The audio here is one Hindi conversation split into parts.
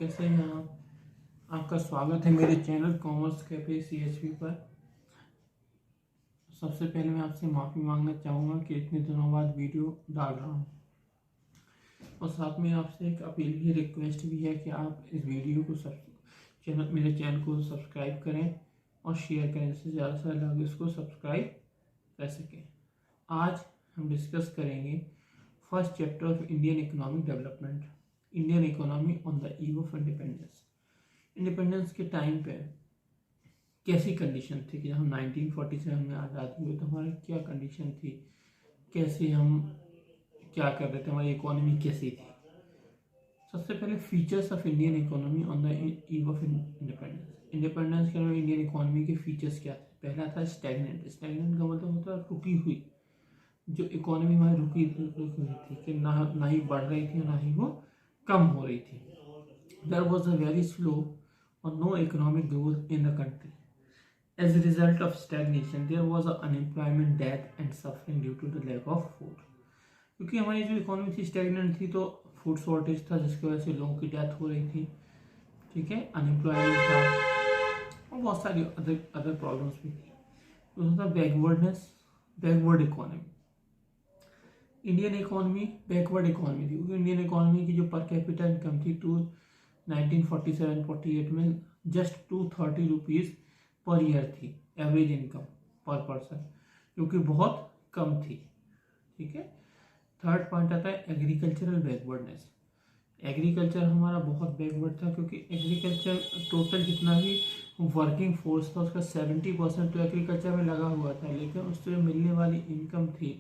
कैसे हैं आप? आपका स्वागत है मेरे चैनल कॉमर्स कैफे CHP पर। सबसे पहले मैं आपसे माफ़ी मांगना चाहूँगा कि इतने दिनों बाद वीडियो डाल रहा हूँ, और साथ में आपसे एक अपील भी, रिक्वेस्ट भी है कि आप इस वीडियो को मेरे चैनल को सब्सक्राइब करें और शेयर करें, जिससे ज़्यादा से ज़्यादा लोग इसको सब्सक्राइब कर सकें। आज हम डिस्कस करेंगे first chapter of Indian economic development, Indian economy on the eve of independence. Independence के टाइम पे कैसी कंडीशन थी कि हम 1947 में आज़ादी हुए तो हमारी क्या कंडीशन थी, कैसे हम क्या कर रहे थे, हमारी इकोनॉमी कैसी थी। सबसे पहले features of Indian economy on the eve of independence. Independence के इंडियन इकोनॉमी के फीचर्स क्या थे? पहला था स्टैग्नेंट। स्टैग्नेंट का मतलब होता है रुकी हुई। जो इकोनॉमी हमारी रुकी हुई थी कि ना ही बढ़ रही थी ना ही वो कम हो रही थी। There was a very slow और no economic growth in the country. As a result of stagnation, there was an unemployment, death and suffering due to the lack of food. क्योंकि हमारी जो इकोनॉमी थी स्टैग्नेंट थी, तो फूड शॉर्टेज था जिसकी वजह से लोगों की डेथ हो रही थी, ठीक है, अनएम्प्लॉयमेंट था और बहुत सारी अदर प्रॉब्लम्स भी थी। तो था backward economy. Indian economy backward economy थी क्योंकि इंडियन इकोनॉमी की जो पर कैपिटा इनकम थी 1947-48 में जस्ट 230 रुपीज़ पर ईयर थी एवरेज इनकम पर पर्सन, जो कि बहुत कम थी, ठीक है। थर्ड पॉइंट आता है एग्रीकल्चरल बैकवर्डनेस। एग्रीकल्चर हमारा बहुत बैकवर्ड था क्योंकि एग्रीकल्चर टोटल जितना भी वर्किंग फोर्स था उसका 70% तो एग्रीकल्चर में लगा हुआ था, लेकिन उससे मिलने वाली इनकम थी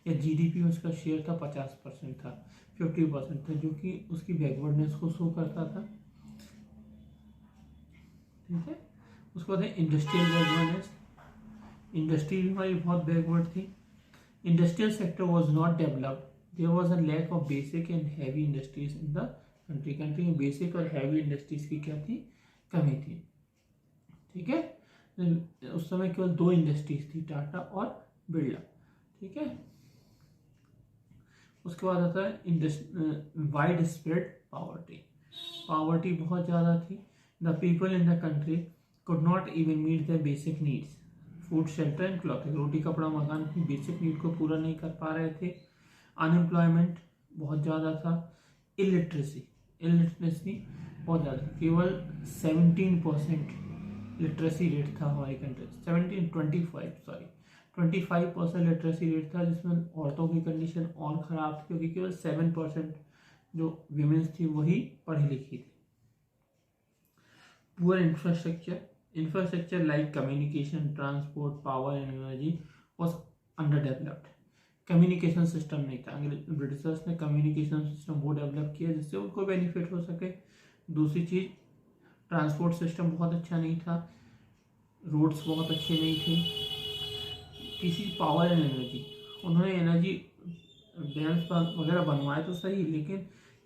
या GDP में उसका शेयर था 50% था, 50% था, जो कि उसकी बैकवर्डनेस को शो करता था, ठीक है। उसके बाद है इंडस्ट्रियल बैकवर्डनेस। इंडस्ट्री भी हमारी बहुत बैकवर्ड थी। Industrial sector was not developed, there was a lack of basic and heavy industries in the country. Country में बेसिक और हैवी इंडस्ट्रीज की क्या थी? कमी थी, ठीक है। उस समय केवल 2 इंडस्ट्रीज थी, टाटा और बिरला, ठीक है। उसके बाद आता है वाइड स्प्रेड पॉवर्टी। पॉवर्टी बहुत ज़्यादा थी। The people in the country could not even meet their basic needs, food, shelter and clothing। रोटी कपड़ा मकान की बेसिक नीड को पूरा नहीं कर पा रहे थे। अनएम्प्लॉयमेंट बहुत ज़्यादा था। इलिटरेसी बहुत ज़्यादा, केवल 17% लिटरेसी रेट था हमारी कंट्री। 25% लिटरेसी रेट था, जिसमें औरतों की कंडीशन और ख़राब थी क्योंकि केवल 7% जो वीमेंस थी वही पढ़ी लिखी थी। Poor infrastructure like communication, transport, power and energy was underdeveloped। Communication system नहीं था। ब्रिटिशर्स ने कम्युनिकेशन सिस्टम वो डेवलप किया जिससे उनको बेनिफिट हो सके। दूसरी चीज, ट्रांसपोर्ट सिस्टम बहुत अच्छा नहीं था, रोड्स बहुत अच्छे नहीं थे। किसी पावर एंड एनर्जी, उन्होंने एनर्जी डैम्स वगैरह बनवाए तो सही, लेकिन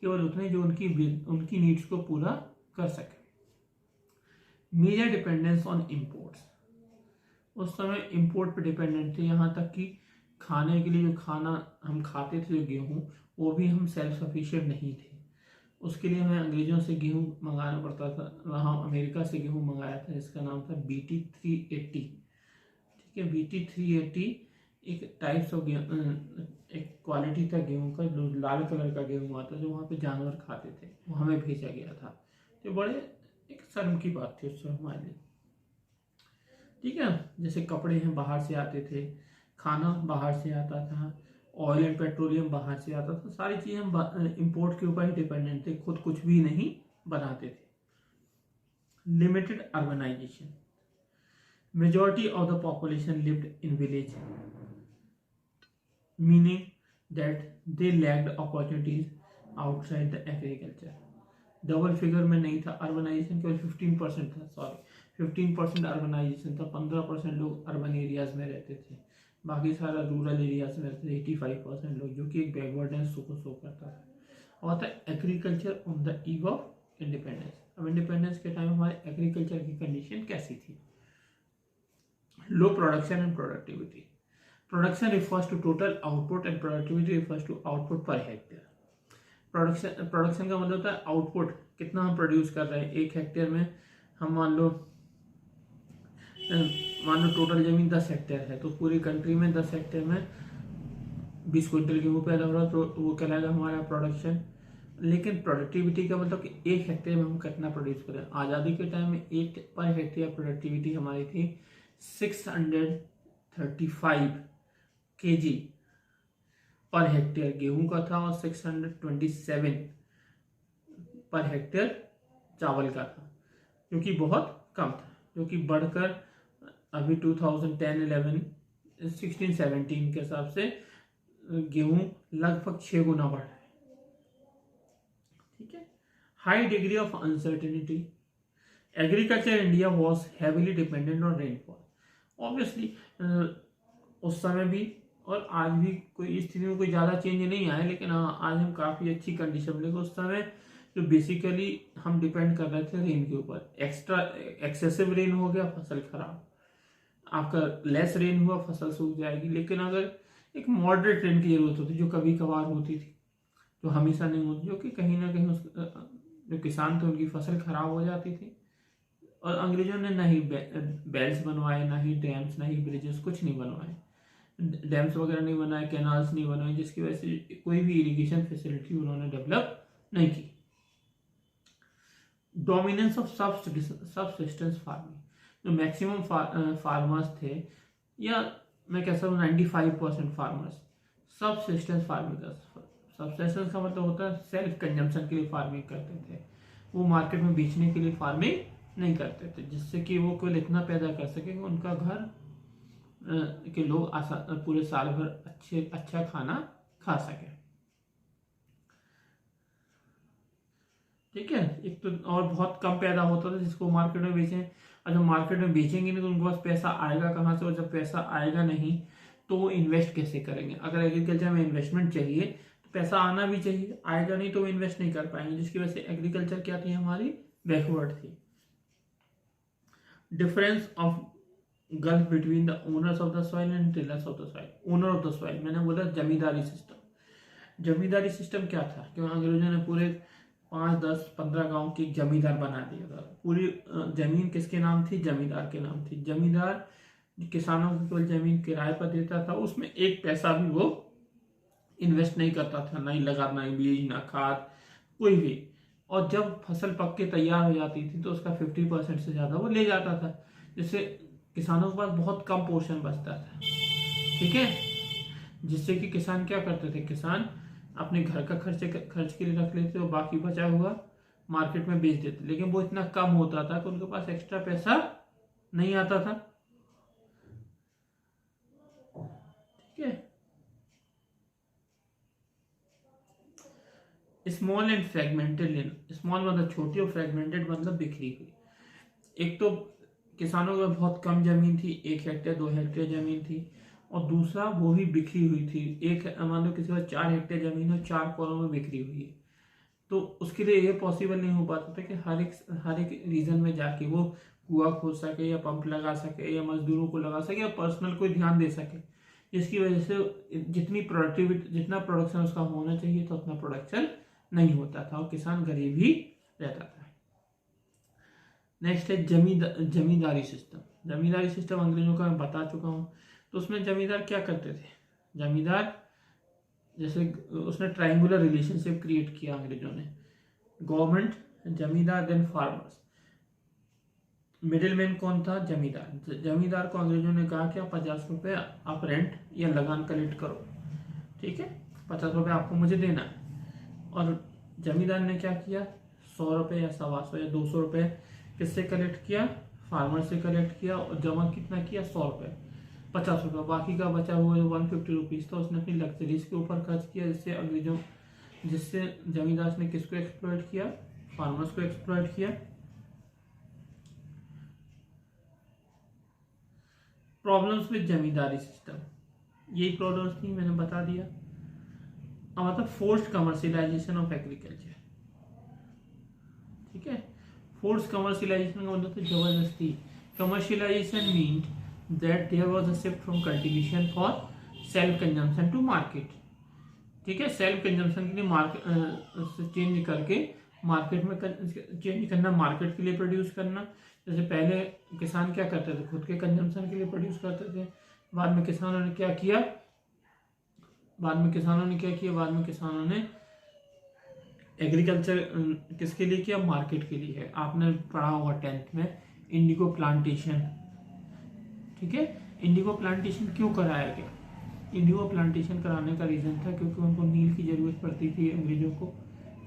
केवल उतने जो उनकी नीड्स को पूरा कर सके। Major dependence on imports. उस समय इम्पोर्ट पे डिपेंडेंट थे, यहाँ तक कि खाने के लिए जो खाना हम खाते थे, जो गेहूँ, वो भी हम सेल्फ सफिशिएंट नहीं थे। उसके लिए हमें अंग्रेज़ों से गेहूँ मंगाना पड़ता था। वहाँ अमेरिका से गेहूँ मंगाया था, इसका नाम था BT 380, ठीक है। BT 380 एक टाइप्स ऑफ एक क्वालिटी था गेहूँ का, जो लाल कलर का गेहूँ आता, जो वहाँ पे जानवर खाते थे, वो हमें भेजा गया था। तो बड़े एक शर्म की बात थी उस समय हमारे लिए, ठीक है। जैसे कपड़े हैं बाहर से आते थे, खाना बाहर से आता था, ऑयल एंड पेट्रोलियम बाहर से आता था, सारी चीज़ें हम इम्पोर्ट के ऊपर ही डिपेंडेंट थे, खुद कुछ भी नहीं बनाते थे। Limited urbanisation, majority of the population lived in village, meaning that they lacked opportunities outside the agriculture. Double figure में नहीं था अर्बनाइजेशन, केवल 15% था, 15% अर्बनाइजेशन था। 15% लोग अर्बन एरियाज में रहते थे, बाकी सारा रूरल एरियाज में रहते थे 85% लोग, जो कि एक बैकवर्डनेस को शो करता था। और था agriculture on the eve of independence. अब इंडिपेंडेंस के टाइम हमारे एग्रीकल्चर की कंडीशन कैसी थी? Low production and productivity. Production refers to total output and productivity refers to output per hectare. Production का मतलब होता है आउटपुट, कितना हम प्रोड्यूस कर रहे हैं। 1 हेक्टेयर में हम मान लो टोटल जमीन 10 हेक्टेयर है, तो पूरी कंट्री में 10 हेक्टेयर में 20 क्विंटल गेहूँ पैदा हो रहा है, तो वो कहलाएगा हमारा प्रोडक्शन। लेकिन प्रोडक्टिविटी का मतलब कि 1 हेक्टेयर में हम कितना प्रोड्यूस करें। आज़ादी के टाइम में 1 पर हेक्टेयर प्रोडक्टिविटी हमारी थी 635 kg पर हेक्टेयर गेहूं का था, और 627 पर हेक्टेयर चावल का था, जो कि बहुत कम था, जो कि बढ़कर अभी 2010-11 16-17 के हिसाब से गेहूं लगभग 6 गुना बढ़ा है। ठीक है। High degree of uncertainty, agriculture India was heavily dependent on rainfall. Obviously उस समय भी और आज भी कोई स्थिति में कोई ज़्यादा चेंज नहीं आया, लेकिन आज हम काफ़ी अच्छी कंडीशन में, लेकिन उस समय जो बेसिकली हम डिपेंड कर रहे थे रेन के ऊपर। एक्सेसिव रेन हो गया फसल खराब, आपका लेस रेन हुआ फसल सूख जाएगी। लेकिन अगर एक मॉडरेट रेन की जरूरत होती, जो कभी कभार होती थी, जो हमेशा नहीं होती, जो कि कहीं ना कहीं जो किसान थे उनकी फसल खराब हो जाती थी। और अंग्रेजों ने ना ही बेल्ट बनवाए, ना ही डैम्स, ना ही ब्रिजेस, कुछ नहीं बनवाए, डैम्स वगैरह नहीं बनाए, कैनाल्स नहीं बनाए, जिसकी वजह से कोई भी इरिगेशन फैसिलिटी उन्होंने डेवलप नहीं की। डोमिनेंस ऑफ सबसिस्टेंस फार्मिंग, जो मैक्सिमम फार्मर्स थे, या मैं कह सकता हूँ 95% फार्मर्स सबसिस्टेंस फार्मिंग का, सबसिस्टेंस का मतलब होता है सेल्फ कंजम्पशन के लिए फार्मिंग करते थे। वो मार्केट में बेचने के लिए फार्मिंग नहीं करते थे, जिससे कि वो केवल इतना पैदा कर सके कि उनका घर के लोग पूरे साल भर अच्छा खाना खा सके। ठीक है। एक तो और बहुत कम पैदा होता था जिसको मार्केट में बेचें, और जब मार्केट में बेचेंगे नहीं तो उनके पास पैसा आएगा कहाँ से, और जब पैसा आएगा नहीं तो वो इन्वेस्ट कैसे करेंगे। अगर एग्रीकल्चर में इन्वेस्टमेंट चाहिए तो पैसा आना भी चाहिए, आएगा नहीं तो वो इन्वेस्ट नहीं कर पाएंगे, जिसकी वजह से एग्रीकल्चर क्या थी हमारी, बैकवर्ड थी। Difference of gulf between the owners of the soil and tillers of the soil. Owner of the soil, मैंने बोला जमींदारी सिस्टम। जमींदारी सिस्टम क्या था, क्यों अंग्रेजों ने पूरे 5, 10, 15 गांव की जमींदार बना दिया था। पूरी जमीन किसके नाम थी, जमींदार के नाम थी। जमींदार किसानों को केवल जमीन किराए पर देता था, उसमें 1 पैसा भी वो इन्वेस्ट नहीं करता था, ना ही लगाना, ना बीज, ना खाद, कोई भी। और जब फसल पक के तैयार हो जाती थी तो उसका 50% से ज्यादा वो ले जाता था, जिससे किसानों के पास बहुत कम पोर्शन बचता था। ठीक है। जिससे कि किसान क्या करते थे, किसान अपने घर का खर्च के लिए रख लेते और बाकी बचा हुआ मार्केट में बेच देते, लेकिन वो इतना कम होता था कि उनके पास एक्स्ट्रा पैसा नहीं आता था। ठीक है। स्मॉल एंड फ्रेगमेंटेड, स्मॉल मतलब छोटी और फ्रेगमेंटेड मतलब बिखरी हुई। एक तो किसानों के बहुत कम जमीन थी, 1 हेक्टेयर 2 हेक्टेयर जमीन थी, और दूसरा वो भी बिखरी हुई थी। एक मान लो किसी का 4 हेक्टेयर जमीन है, 4 कोनों में बिखरी हुई है, तो उसके लिए ये पॉसिबल नहीं हो पाता था कि हर एक रीजन में जाके वो कुआं खोद सके, या पंप लगा सके, या मजदूरों को लगा सके, या पर्सनल कोई ध्यान दे सके, जिसकी वजह से जितना प्रोडक्शन उसका होना चाहिए था उतना प्रोडक्शन नहीं होता था, और किसान गरीब ही रहता था। नेक्स्ट है जमींदारी सिस्टम। जमींदारी सिस्टम अंग्रेजों का मैं बता चुका हूँ। तो उसमें जमींदार क्या करते थे, जमींदार जैसे उसने ट्रायंगुलर रिलेशनशिप क्रिएट किया अंग्रेजों ने, गवर्नमेंट, जमींदार, देन फार्मर्स। मिडिल मैन कौन था, जमींदार। जमींदार को अंग्रेजों ने कहा कि 50 रुपये आप रेंट या लगान कलेक्ट करो, ठीक है, 50 रुपये आपको मुझे देना है। और जमींदार ने क्या किया, 100 रुपये या 125 या 200 रुपये किससे कलेक्ट किया, फार्मर से कलेक्ट किया, और जमा कितना किया, 100 रुपये, 50 रुपये। बाकी का बचा हुआ जो 150 रुपीज़ था उसने अपनी लग्जरीज के ऊपर खर्च किया, जिससे जमींदार ने किसको एक्सप्लॉइट किया, फार्मर्स को एक्सप्लॉइट किया। प्रॉब्लम्स विद जमींदारी सिस्टम, यही प्रॉब्लम्स थी, मैंने बता दिया। अब मतलब फोर्स्ड कमर्शियलाइजेशन ऑफ एग्रीकल्चर। ठीक है। फोर्स्ड कमर्शियलाइजेशन का मतलब जबरदस्ती। Commercialisation mean that there was a shift from cultivation for self consumption to market. ठीक है, सेल्फ कंजम्पशन के लिए मार्केट चेंज करके मार्केट में चेंज करना, मार्केट के लिए प्रोड्यूस करना। जैसे पहले किसान क्या करते थे, खुद के कंजम्पशन के लिए प्रोड्यूस करते थे। बाद में किसानों ने क्या किया, बाद में किसानों ने एग्रीकल्चर किसके लिए किया, मार्केट के लिए है। आपने पढ़ा होगा 10th में इंडिगो प्लांटेशन। ठीक है, इंडिगो प्लांटेशन क्यों कराया गया? इंडिगो प्लांटेशन कराने का रीजन था क्योंकि उनको नील की जरूरत पड़ती थी। अंग्रेजों को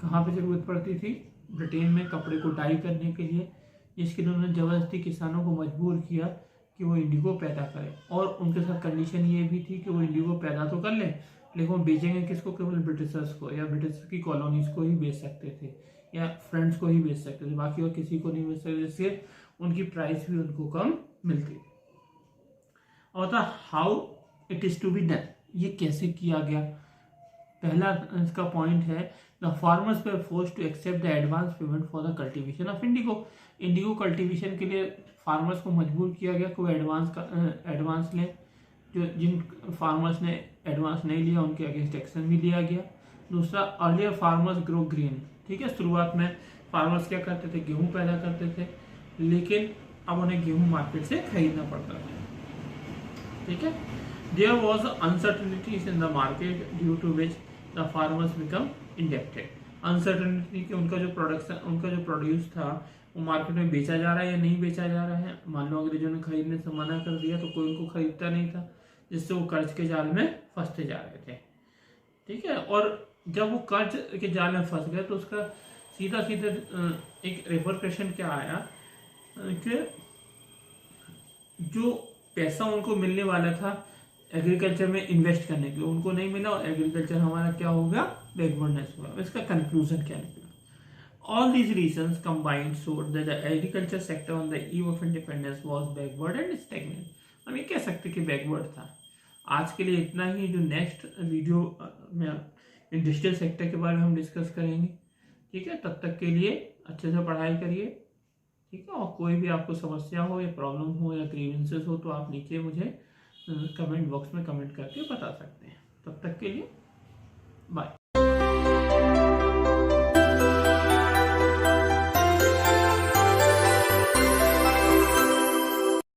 कहाँ पे जरूरत पड़ती थी? ब्रिटेन में, कपड़े को डाई करने के लिए, जिसके लिए उन्होंने जबरदस्ती किसानों को मजबूर किया कि वो इंडिगो पैदा करें। और उनके साथ कंडीशन ये भी थी कि वो इंडिगो पैदा तो कर लें, लेकिन वो बेचेंगे किसको? केवल ब्रिटिशर्स को, या ब्रिटिश की कॉलोनीज को ही बेच सकते थे, या फ्रेंड्स को ही बेच सकते थे, बाकी और किसी को नहीं बेच सकते, जिससे उनकी प्राइस भी उनको कम मिलती। और था how it is to be done, ये कैसे किया गया? पहला इसका पॉइंट है, the farmers were forced to accept the advance payment for the cultivation of indigo. Indigo cultivation के लिए फार्मर्स को मजबूर किया गया कि वो एडवांस लें। जो जिन फार्मर्स ने एडवांस नहीं लिया उनके अगेंस्ट एक्शन भी लिया गया। दूसरा, अर्लियर फार्मर्स ग्रो ग्रीन। ठीक है, शुरुआत में फार्मर्स क्या करते थे, गेहूं पैदा करते थे, लेकिन अब उन्हें गेहूं मार्केट से खरीदना पड़ता था। ठीक है, there was uncertainties in the market due to which the farmers become indebted. Uncertainty कि उनका जो प्रोड्यूस था वो मार्केट में बेचा जा रहा है या नहीं बेचा जा रहा है। मान लो अंग्रेजों ने खरीदने से मना कर दिया तो कोई उनको खरीदता नहीं था, जिससे वो कर्ज के जाल में फंसते जा रहे थे। ठीक है, और जब वो कर्ज के जाल में फंस गए तो उसका सीधा एक रिपरकशन क्या आया कि जो पैसा उनको मिलने वाला था एग्रीकल्चर में इन्वेस्ट करने के लिए, उनको नहीं मिला, और एग्रीकल्चर हमारा क्या हो गया, बैकवर्डनेस हुआ। इसका कंक्लूजन क्या निकला? All these reasons combined showed that the agriculture sector on the eve of independence was backward and stagnant. हम ये कह सकते कि बैकवर्ड था। आज के लिए इतना ही। जो नेक्स्ट वीडियो में इंडस्ट्रियल सेक्टर के बारे में हम डिस्कस करेंगे। ठीक है, तब तक के लिए अच्छे से पढ़ाई करिए। ठीक है, और कोई भी आपको समस्या हो या प्रॉब्लम हो या ग्रीवेंसेस हो तो आप नीचे मुझे कमेंट बॉक्स में कमेंट करके बता सकते हैं। तब तक के लिए बाय।